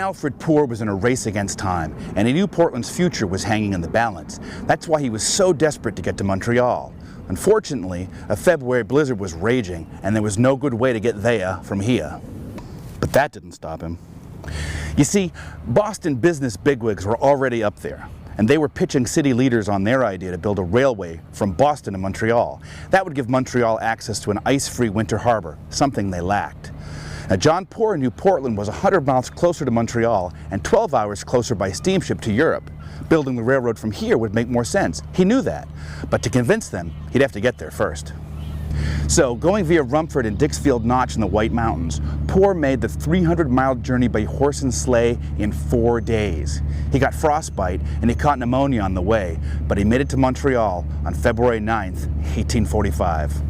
Alfred Poorâ was in a race against time, and he knew Portland's future was hanging in the balance. That's why he was so desperate to get to Montreal. Unfortunately, a February blizzard was raging, and there was no good way to get there from here. But that didn't stop him. You see, Boston business bigwigs were already up there, and they were pitching city leaders on their idea to build a railway from Boston to Montreal. That would give Montreal access to an ice-free winter harbor, something they lacked. Now, John Poorâ knew Portland was 100 miles closer to Montreal and 12 hours closer by steamship to Europe. Building the railroad from here would make more sense. He knew that, but to convince them, he'd have to get there first. So, going via Rumford and Dixfield Notch in the White Mountains, Poorâ made the 300-mile journey by horse and sleigh in 4 days. He got frostbite and he caught pneumonia on the way, but he made it to Montreal on February 9th, 1845.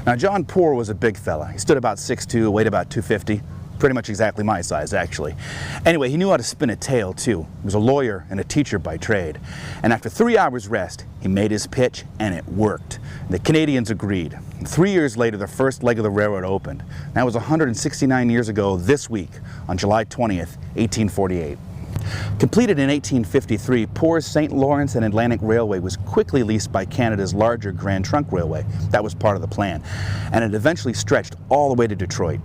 Now, John Poorâ was a big fella. He stood about 6'2", weighed about 250. Pretty much exactly my size, actually. Anyway, he knew how to spin a tale, too. He was a lawyer and a teacher by trade. And after 3 hours rest, he made his pitch, and it worked. The Canadians agreed. 3 years later, the first leg of the railroad opened. That was 169 years ago this week, on July 20th, 1848. Completed in 1853, Poorâ's St. Lawrence and Atlantic Railway was quickly leased by Canada's larger Grand Trunk Railway. That was part of the plan. And it eventually stretched all the way to Detroit.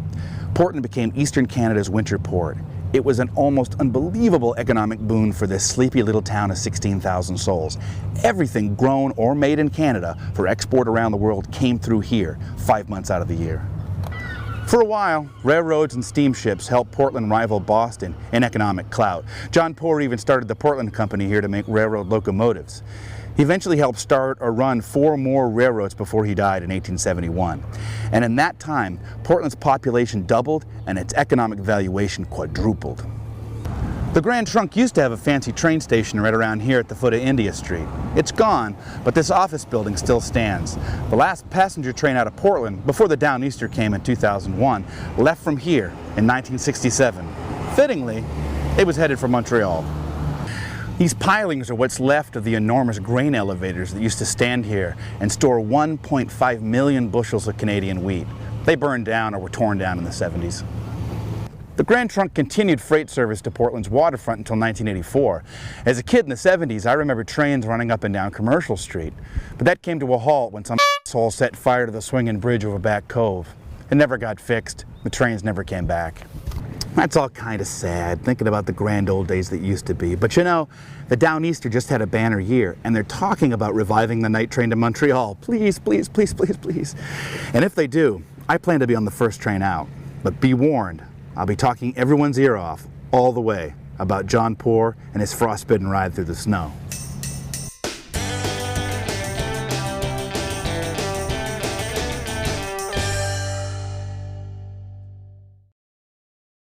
Portland became Eastern Canada's winter port. It was an almost unbelievable economic boon for this sleepy little town of 16,000 souls. Everything grown or made in Canada for export around the world came through here 5 months out of the year. For a while, railroads and steamships helped Portland rival Boston in economic clout. John Poorâ even started the Portland Company here to make railroad locomotives. He eventually helped start or run 4 more railroads before he died in 1871. And in that time, Portland's population doubled and its economic valuation quadrupled. The Grand Trunk used to have a fancy train station right around here at the foot of India Street. It's gone, but this office building still stands. The last passenger train out of Portland, before the Downeaster came in 2001, left from here in 1967. Fittingly, it was headed for Montreal. These pilings are what's left of the enormous grain elevators that used to stand here and store 1.5 million bushels of Canadian wheat. They burned down or were torn down in the 70s. The Grand Trunk continued freight service to Portland's waterfront until 1984. As a kid in the 70s, I remember trains running up and down Commercial Street. But that came to a halt when some asshole set fire to the swinging bridge over Back Cove. It never got fixed. The trains never came back. That's all kind of sad, thinking about the grand old days that used to be. But you know, the Downeaster just had a banner year, and they're talking about reviving the night train to Montreal. Please, please, please, please, please. And if they do, I plan to be on the first train out. But be warned, I'll be talking everyone's ear off all the way about John Poorâ and his frostbitten ride through the snow.